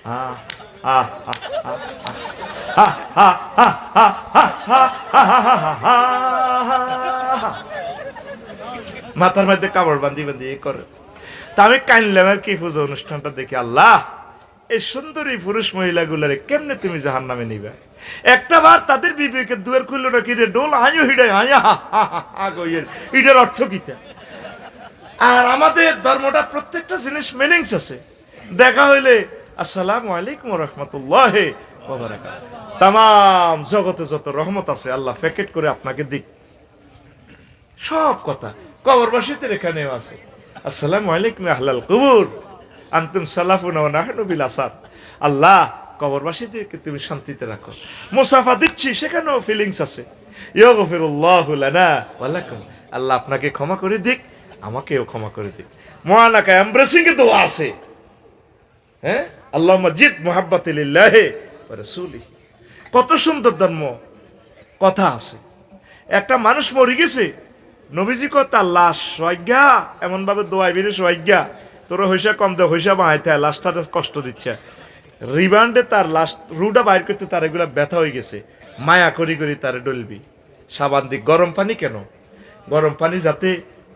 আহ আহ আহ মাথার মধ্যে কাপড় বান্ধি বান্ধি করে। তা আমি কাইনলাম আর কি পুজো অনুষ্ঠানটা দেখে, আল্লাহ এই সুন্দরী পুরুষ মহিলাগুলারে কেমনে তুমি জাহান্নামে নিবে? একটা বার তাদের বিবেকের দুয়ার খুললো না কি রে, ডোল আয়ো হিডাই আয়া এটার অর্থ কিতা? আর আমাদের ধর্মটা প্রত্যেকটা জিনিস মিনিংস আছে। দেখা হইলে আসসালামু আলাইকুম রহমতুল্লাহ তাম জগতে যত রহমত আছে আল্লাহ প্যাকেট করে আপনাকে দিক। সব কথা কবরবাসীদের এখানেও আছে, আসসালামু আলাইকুম আহলাল কুবুর আনতুম সালাফুনা ওয়া নাহনু বিল আসাদ। আল্লাহ কবরবাসীদেরকে তুমি শান্তিতে রাখো। মুসাফা দিচ্ছি, সেখানেও ফিলিংস আছে, ইয়াগফিরুল্লাহু লানা ওয়া লাকুম, আল্লাহ আপনাকে ক্ষমা করে দিক, আমাকেও ক্ষমা করে দিক। মুআনাকা এমব্রেসিং এ দোয়া আছে, হ্যাঁ, আল্লাহুম্মা জিদ মুহাব্বাতি লিল্লাহি ওয়া রাসূলিহি। কত সুন্দর ধর্ম কথা আছে। একটা মানুষ মরে গেছে, নবীজি কয় তার লাশ সজ্ঞা এমন ভাবে দোয়াই বেরে সজ্ঞা তোর হইসা কম দে হইসা বাঁধাইতে লাশটা কষ্ট দিচ্ছে। রিমান্ডে তার লাশ রুটা বাইর করতে তার এগুলা ব্যথা হয়ে গেছে, মায়া করি করি তারে ডলবি সাবান দি। গরম পানি কেন? গরম পানি যাতে,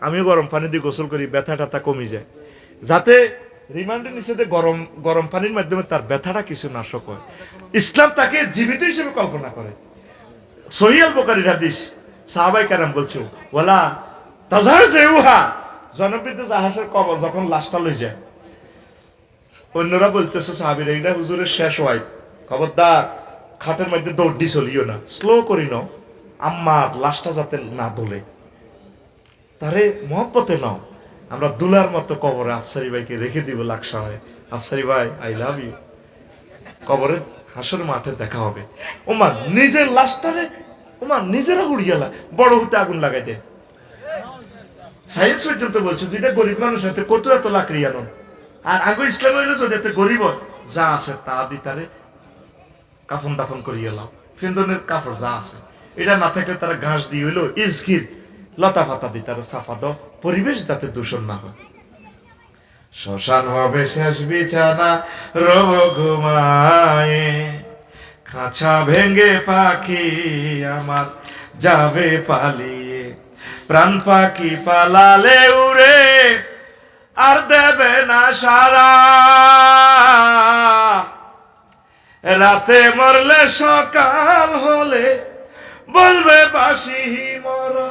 আমিও গরম পানি দিয়ে গোসল করি, ব্যথা টাথা কমে যায়, যাতে রিমান্ডের নিচে গরম গরম পানির মাধ্যমে তার ব্যথাটা কিছু নাশক হয়। ইসলাম তাকে জীবিত হিসেবে কল্পনা করে। সহিহ আল বুখারীর হাদিস, সাহাবায়ে কেরাম বলছো ওয়ালা তাজাহাজ রেউহা, জনবৃদ্ধ জাহাজের কবর যখন লাশটা লই যায়, অন্যরা বলতেছে সাহাবীরা এটা হুজুরের শেষ ওয়াইফ, খবরদার খাটের মধ্যে দৌড় দি চলিও না, স্লো করি নাও, আম্মার লাশটা যাতে না দোলে, তারে মহব্বতে নাও। আমরা দুলার মতো কবরে আফসারি ভাইকে রেখে দিব লাকসায়, আফসারি ভাই আই লাভ ইউ। কবরে হাসর মাঠে দেখা হবে। ওমা নিজের লাশটারে ওমা নিজেরা উড়িয়ালা বড় হতে আগুন লাগাই দেয়। সায়েন্স পর্যন্ত বলছো যেটা গরিব মানুষ হয়তো কত এত লাকড়ি আনো, আর আগে ইসলাম হইলো যদি এতে গরিব যা আছে তা দি তারে কাফন দাফন করিয়ে লাও, ফিন্দনের কাপড় যা আছে এটা না থাকলে তারা ঘাস দিয়ে হইলো ইসকির লতা পাতা দি তারা সাফা দাও, পরিবেশ যাতে দূষণ না হয়। শ্মশান হবে শেষ বিছানা রব ঘুমায়ে, খাঁচা ভেঙে পাখি আমার যাবে পালিয়ে, প্রাণ পাখি পালালে উড়ে আর দেবে না সারা, রাতে মরলে সকাল হলে বলবে বাসি মরা,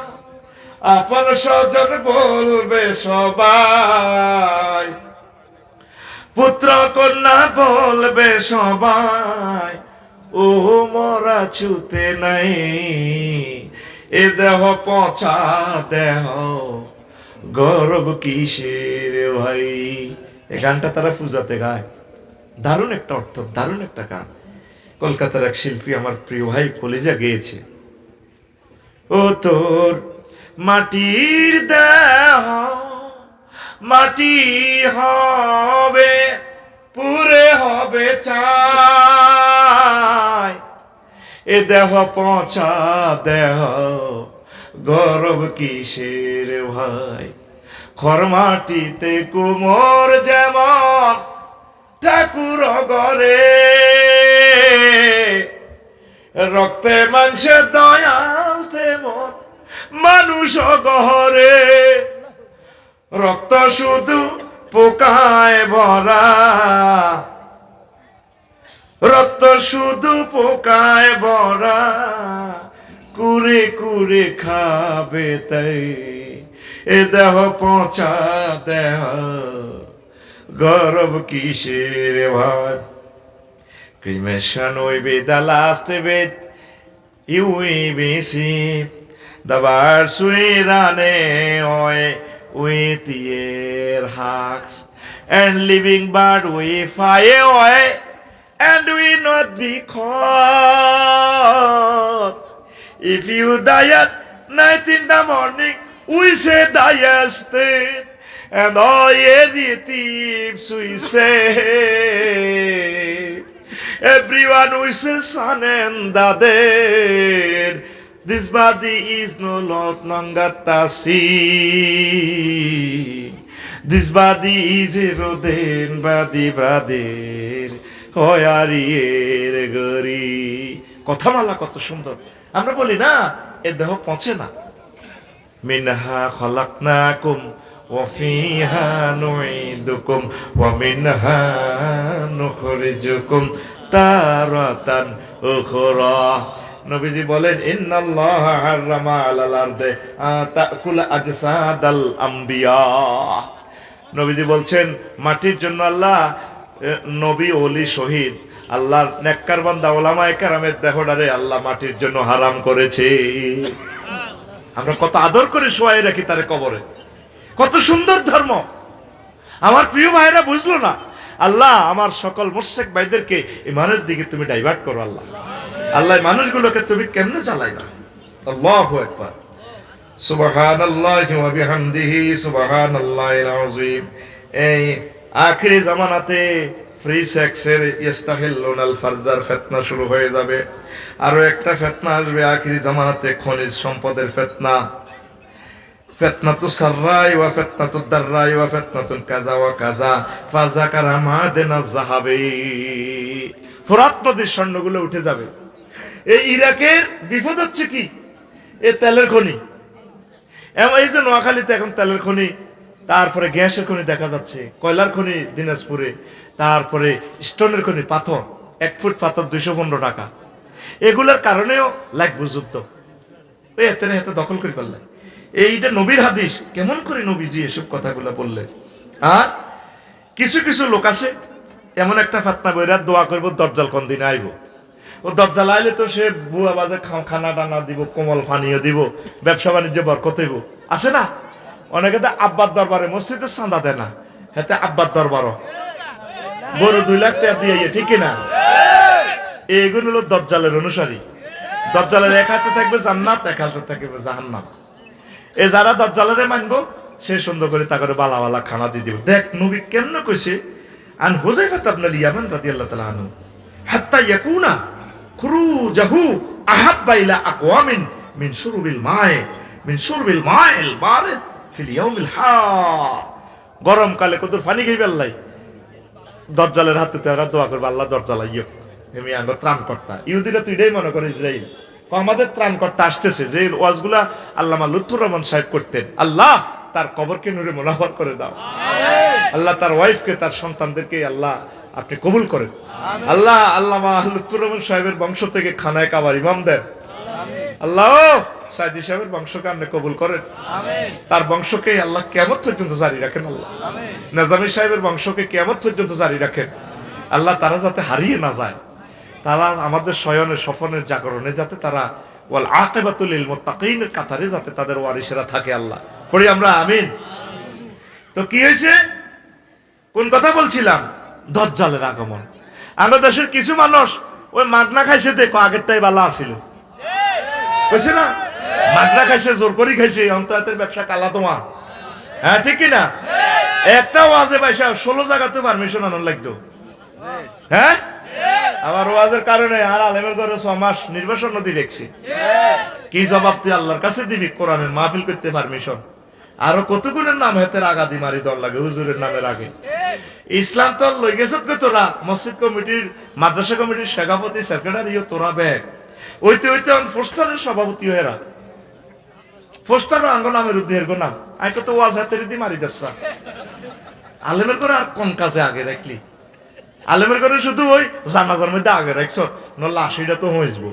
আপন স্বজন বলবে সবাই, পুত্র কন্যা বলবে সবাই, ও মরা ছুতে নাই, এ দেহ পচা দেহ গৌরব কিসের ভাই। এই গানটা তারা পূজাতে গায়, দারুণ একটা অর্থ, দারুণ একটা গান। কলকাতার এক শিল্পী আমার প্রিয় ভাই কলিজা গেয়েছে, ও তোর মাটির দেহ মাটি হবে পুরে হবে চাই, এ দেহ পচা দেহ গৌরব কিসের ভাই, খর মাটিতে কুমোর যেমন ঠাকুর গরে, রক্তে মাংসে দয়াল তেমন মানুষ গহরে, রক্ত শুধু পোকায় ভরা, রক্ত শুধু পোকায় ভরা, কুরে কুরে খাবে তাই, এ দেহ পচা দেহ গৌরব কিসের ভাই। Cremation will be the last bit you will be seen. The birds will run away with their hawks, and living bird will fly away and will not be caught. If you die at night in the morning, we say die state, and all ye thieves we say. Everyone wishes son and daughter. This body is no longer tassie. This body is a rodent body, brother. হয়ারিয়ের গরি। কথামালা কত সুন্দর। আমরা বলি না এ দেহ পচে না। মিনহা খলাকনাকুম ওয়া ফিহা নুঈদুকুম ওয়া মিনহা নুখরিজুকুম তারাতান উখরা। নবীজি বলেন ইন্নাল্লাহা হারামা আলাল আরদে তাকুল আজসাদাল আম্বিয়া। নবীজি বলছেন মাটির জন্য আল্লাহ নবী ওলি শহীদ আল্লাহর নেককার বান্দা ওলামায়ে কেরামের দেহটারে আল্লাহ মাটির জন্য হারাম করেছে। আমরা কত আদর করে শোয়াই রাখি তারে কবরে। কত সুন্দর ধর্ম। আমার প্রিয় ভাইরা বুঝলো না। আল্লাহ আমার সকল মুশরিক ভাইদেরকে ইমানের দিকে তুমি ডাইভার্ট করো। আল্লাহ আল্লাহ মানুষগুলোকে তুমি কেমনে চালাইবা। আল্লাহু আকবার। সুবহানাল্লাহি ওয়া বিহামদিহি সুবহানাল্লাহিল আযীম। এই আখিরি জামানাতে ফ্রি সেক্সের ইস্তাহিলুনাল ফারজার ফিতনা শুরু হয়ে যাবে। আরো একটা ফিতনা আসবে আখিরি জামানাতে, খনিজ সম্পদের ফিতনা। ফিতনাতু সাররাই ওয়া ফিতনাতু দাররাই ওয়া ফিতনাতুল কাযা ওয়া কাযা ফাযাকারা মাদানা যাহাবি। ফোরাত নদীর স্বর্ণগুলো উঠে যাবে। এই ইরাকের বিপদ হচ্ছে কি, এই তেলের খনি। এই যে নোয়াখালীতে এখন তেলের খনি, তারপরে গ্যাসের খনি দেখা যাচ্ছে, কয়লার খনি দিনাজপুরে, তারপরে স্টোনের খনি, পাথর 1 ফুট পাথর 215 টাকা। এগুলোর কারণেও লাগবে যুদ্ধ। ওই এতে হাতে দখল করে পারলে। এইটা নবীর হাদিস। কেমন করে নবীজি এসব কথাগুলো বললেন। আর কিছু কিছু লোক আছে এমন একটা ফাতনা বইরা দোয়া করবো দজ্জাল কোন দিনে আইব। ও দজ্জাল আইলে তো সে বুয়া বাজে খানা টানা দিব, কোমল পানীয় দিব, ব্যবসা বাণিজ্য বরকত হইব। আছে না অনেকে তো আব্বার দরবারে মসজিদে চাঁদা দেয় না, হাতে আব্বার দরবারও বড় 2 লাখ টাকা দিয়ে, ঠিক না? এইগুলো হলো দজ্জালের অনুসারী। দজ্জালের এক হাতে থাকবে জান্নাত, এক হাতে থাকবে জাহান্নাম। এ যারা দজ্জালের মানবো সে সুন্দর করে তা করে বালা বালা খানা দিয়ে দিব। দেখ নবী কেমন কইছে, আন হুযায়ফা ইবনে ইয়ামান রাদিয়াল্লাহু তাআলা আনহু হাত্তা ইয়াকুনা খুরুজাহু আহাব্বা ইলা আকওয়ামিন মিন শুরবিল মাইল বারিদ ফিল ইয়াউমিল হার। গরম কালে কত পানি খাইবে আল্লাহ। দজ্জালের হাতে তারা দোয়া করবে, আল্লাহ দজ্জাল আইয়ো আমি আঙ্গ ত্রাণকর্তা। ইহুদিরা তো এটাই মনে করে ইসরাইল আমাদের ত্রাণকর্তা আসতেছে। যে ওয়াজগুলা আল্লামা লুৎফুর রহমান সাহেব করতেন, আল্লাহ তার কবরকে নূরে মুনাওয়ার করে দাও। আল্লাহ তার ওয়াইফকে, তার সন্তানদেরকে আল্লাহ আপনি কবুল করেন। আল্লাহ আল্লামা লুৎফুর রহমান সাহেবের বংশ থেকে খানায় কাবার ইমাম দেন। আল্লাহ সাইদি সাহেবের বংশকে আপনি কবুল করেন। তার বংশকে আল্লাহ কিয়ামত পর্যন্ত জারি রাখেন। আল্লাহ নাজামি সাহেবের বংশকে কিয়ামত পর্যন্ত জারি রাখেন। আল্লাহ তারা যাতে হারিয়ে না যায়, তারা আমাদের শয়নের স্বপনের জাগরণে যাতে তারা ওয়াল আকিবাতুল লিল মুত্তাকিনের কাতারে যাতে তাদের ওয়ারিসেরা থাকে। আল্লাহ পড়ি আমরা আমিন। তো কি হয়েছে, কোন কথা বলছিলাম? দজ্জালের আগমন। আমাদের দেশের কিছু মানুষ ওই মাগনা খাইছে, দেখো আগেরটাই বালা আছিল, বুঝছে না? মাগনা খাইছে, জোর করি খাইছে, অন্তরের ব্যবসা কালা তোমা। হ্যাঁ ঠিক কিনা? একটা ওয়াজে পয়সা 16 জায়গাতে পারমিশন আনার লাগতো। হ্যাঁ আমার ওয়াজের কারণে আর আলেমের ঘরে 6 মাস নির্বাসন নদী দেখছি। কি জবাব তুই আল্লাহর কাছে দিবি? কোরআনের মাহফিল করতে পারমিশন। আরো কত গুণের নাম হেতের আগাদি মারি দল লাগে হুজুরের নামের আগে। ইসলাম তো লই গেছ তোরা, মসজিদ কমিটির, মাদ্রাসা কমিটির সভাপতি, সেক্রেটারিও তোরা ব্যাগ ওইতে ওইতে পোস্টারের সভাপতি হয়েরা। পোস্টারও আঙ্গ নামের উদ্দেহের গো নাম আই কত ওয়াজ হাতের দি মারি দেশা। আলেমের করে আর কোন কাজে আগে রাখলি? আলেমের করে শুধু ওই জানাজার মধ্যে আগে রাখছ, নলে আশিটা তো হইসব।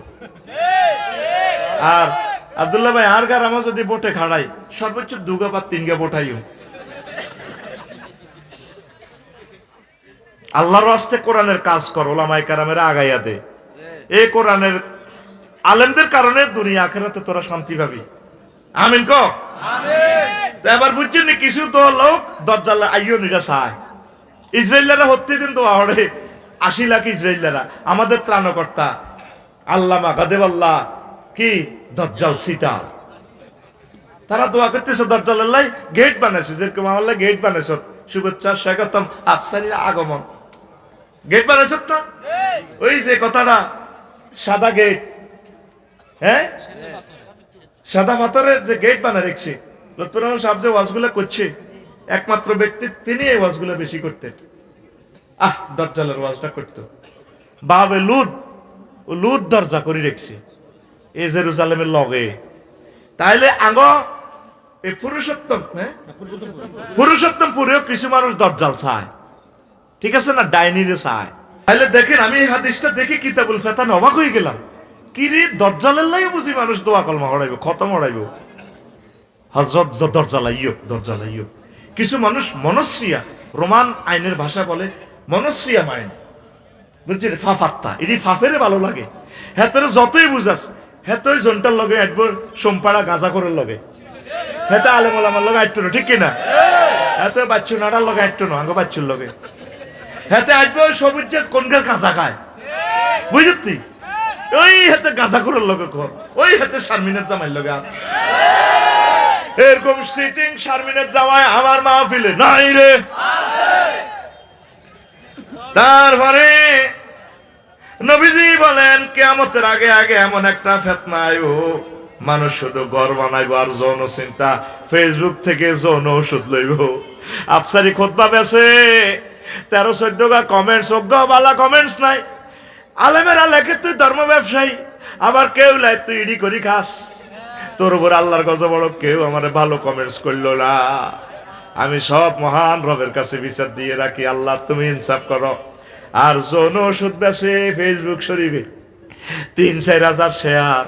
আর আব্দুল্লাহ ভাই আর গার আমার যদি বোটে খাড়াই সর্বোচ্চ 2 গা বা 3 গা বোটাইও। আল্লাহর রাস্তে কোরআনের কাজ কর, ওলামায়ে কেরামের আগাইয়া দে। এই কোরআনের আলেমদের কারণে দুনিয়া আখিরাতে তোরা শান্তি পাবি। আমিন কো আমিন। তো এবার বুঝছেন কিছু তো লোক দজ্জাল আইয়ো নিরা চায়। ইসরায়েলরা হত্যা দিন তো আহড়ে 80 লাখ ইসরায়েলরা আমাদের ত্রাণকর্তা আল্লামা গাদেবাল্লাহ কি দজ্জাল সিটা। তারা দোয়া করতেছে দজ্জালের গেট বানাইছে, যেরকম আল্লাহ গেট বানাইছ, শুভেচ্ছা স্বাগতম আফসারির আগমন গেট বানাইছ তো। ওই যে কথাটা সাদা গেট, হ্যাঁ সাদা পাথরের যে গেট বানা রেখছে, লুৎফুর রহমান সাহেব যে ওয়াজগুলো করছে একমাত্র ব্যক্তি তিনি এই ওয়াজগুলো বেশি করতেন। দরজালের ওয়াজটা করতো বাবে লুদ, ও লুদ দরজা করে রেখছে এ জেরুজালেমের লগে। তাইলে আগ এই পুরুষোত্তম পুরুষোত্তমপুরেও কিছু মানুষ দরজাল চায়, ঠিক আছে না, ডাইনিরে চায়। তাইলে দেখেন আমি এই হাদিসটা দেখে কিতাবুল ফেতান অবাক হয়ে গেলাম, কি রে দরজালের লাই বুঝি মানুষ দোয়া কলমা হড়াইব, খতম হড়াইব, হযরত দরজালাইয়ো দরজালাইয়ো। কিছু মানুষ মনস্রিয়া, রোমান আইনের ভাষা বলে মনস্রিয়া মাইন, বুঝছেন, ফাফাত্তা, এটি ফাফেরে ভালো লাগে, হ্যাঁ তোর যতই বুঝাস হ্যাঁ তো জনটার লগে একবার সোমপাড়া গাঁজা করার লগে, হ্যাঁ তো আলেম ওলামার লগে আইতো না, ঠিক কিনা, হ্যাঁ তো বাচ্চু নাড়ার লগে আইতো না, আঙ্গ বাচ্চুর লগে, হ্যাঁ তো আসবে ওই সবুজ কোনকার কাঁচা খায়, বুঝতি, ওই হাতে গাঁজা করার লগে কর, ওই হাতে শারমিনের জামাইয়ের লগে এরকম সিটিং শারমিনের জামাই আমার মাহফিলে নাই রে। তারপরে নবীজি বলেন কিয়ামতের আগে আগে এমন একটা ফিতনা আইব, মানুষ শুধু ঘর বানাইব আর যৌন চিন্তা, ফেসবুক থেকে যৌন ওষুধ লইব, আফসারি খুতবা বেছে 13-14 গা কমেন্টস, বালা কমেন্টস নাই, আলেমেরা লেখে তুই ধর্ম ব্যবসায়ী, আবার কেউ লাই তুই ইডি করি খাস, তোর উপর আল্লাহর গজব বড়, কেউ আমার ভালো কমেন্টস করলো না। আমি সব মহান রবের কাছে বিচার দিয়ে রাখি, আল্লাহ তুমি ইনসাফ করো। আর যৌন ওষুধ বেছে ফেসবুক শরীফে 3-4 হাজার শেয়ার,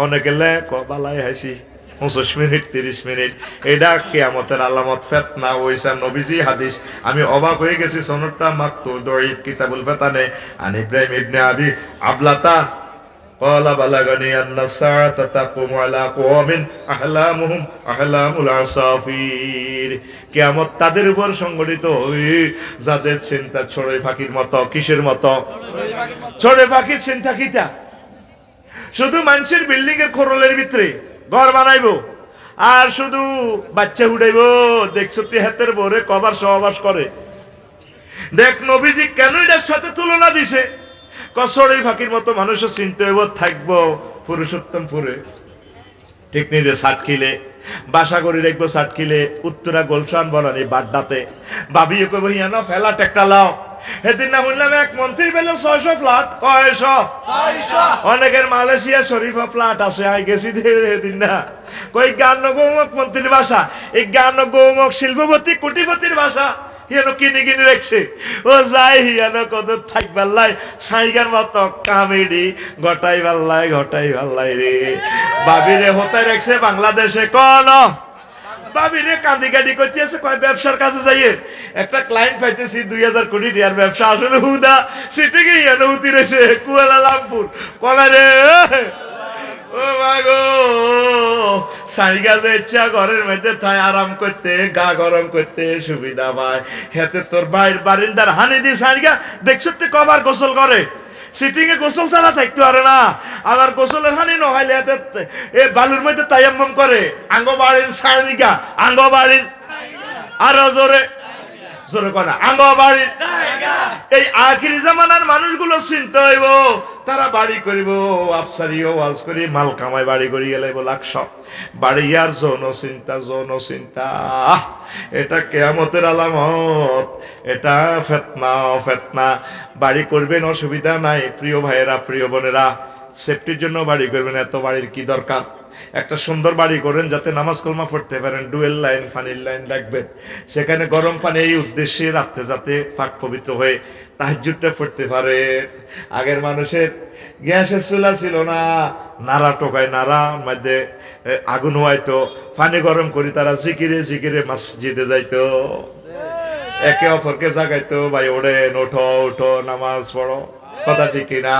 অনেকে লেখ বালাই হাসি 25 মিনিট 30 মিনিট, এটা কিয়ামতের আলামত, ফিতনা ওইসা নবীজি হাদিস। আমি অবাক হয়ে গেছি, সনদটা মাকতু দঈফ কিতাবুল ফিতানে আন ইব্রাহিম ইবনে আবি আবলাতা قال بلغني أن الساعة تقوم على قوم أحلامهم أحلام العصافير। কিয়ামত তাদের উপর সংঘটিত হবে যাদের চিন্তা ছড়ে পাখির মতো। কিসের মতো? ছড়ে পাখির চিন্তা কিটা? শুধু মানুষের বিল্ডিং এর খোরলের ভিতরে ঘর বানাইবো আর শুধু বাচ্চা উঠাইবো, দেখছো তি হাতের বরে কবার সহবাস করে। দেখ নবীজি কেন এটার সাথে তুলনা দিছে, কসড়ি ফাঁকির মতো মানুষও চিনতে হইব, থাকবো পুরুষোত্তমপুরে, ঠিক নিজে সাতখিলে বাসা করে রাখবো, সাতখিলে উত্তরা গোলশান বনানি বাড্ডাতে, ভাবিও কইব হিয়ানো ফেলা টেকটা লাও। সেদিন না শুনলাম এক মন্ত্রী পেল 600 ফ্ল্যাট, 600 অনেকের মালয়েশিয়া শরীফা ফ্ল্যাট আছে, আই গেছি সেদিন না, কই গান গৌমক মন্ত্রীর বাসা, এই গান গৌমক শিল্পপতি কোটিপতির বাসা, হিয়ানো কিনে কিনে রাখছে, ও যাই হিয়ানো কত থাকবার লাই সাইগার মতো কামেডি ঘটাই ভাল্লাই রে। বাবিরে হতাই রাখছে বাংলাদেশে, কোন বাবিরে কান্দি কাটি করতেছে, কয় ব্যবসার কাছে যাইয়ে একটা ক্লায়েন্ট পাইতেছি 2000 কোটি টাকার ব্যবসা, আসলে হুদা সেটা কি হিয়ানো উতি রয়েছে কুয়ালালামপুর, কলা রে ও মাগো সাইগা যে ইচ্ছা ঘরের মধ্যে থাই আরাম করতে, গা গরম করতে সুবিধা পায়, হেতে তোর বাইর বারিন্দার হানি দি সাইগা দেখছো তে কবার গোসল করে, সিটিং এ গোসল ছাড়া থাকতে পারে না, আবার গোসলের হানি নহাইলে এতে এ বালুর মধ্যে তায়াম্মম করে, আঙ্গ বাড়ির সাইগা, আঙ্গ বাড়ির আরো জোরে জোরে করা, আঙ্গ বাড়ির। এই আখিরি জামানার মানুষগুলো চিনতে হইব, তারা বাড়ি করিব, আফসারিও ওয়াজ করি, মাল কামাই বাড়ি করি গেলে লাখ বাড়ি আর যৌন চিন্তা, এটা কিয়ামতের আলামত, এটা ফিতনা। বাড়ি করবেন অসুবিধা নাই, প্রিয় ভাইয়েরা প্রিয় বোনেরা, সেফটির জন্য বাড়ি করবেন, এত বাড়ির কি দরকার? একটা সুন্দর বাড়ি করেন যাতে নামাজ কলমা পড়তে পারেন, ডুয়েল লাইন পানির লাইন রাখবেন, সেখানে গরম পানি এই উদ্দেশ্যে রাখতে যাতে পাক পবিত্র হয়ে তাহাজ্জুদটা পড়তে পারে। আগের মানুষের গ্যাসের চুলা ছিল না, নাড়া টোকায়, নাড়ার মধ্যে আগুন হওয়াইতো, পানি গরম করি তারা জিকিরে মসজিদে যাইতো, একে অপরকে জাগাইতো, ভাই ওঠেন, ওঠো নামাজ পড়ো, কথা ঠিক কিনা?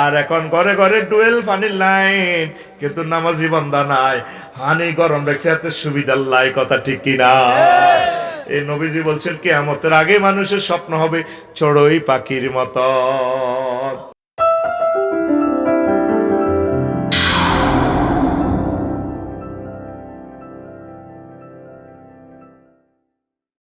আর এখন ঘরে ঘরে ডুয়েল পানির লাইন, কিন্তু নামাজি বান্দা নাই, হানি গরম রাখছে এত সুবিধার লাই, কথা ঠিক কিনা? এই নবীজি বলছেন কিয়ামতের আগে মানুষের স্বপ্ন হবে চড়ুই পাখির মতো।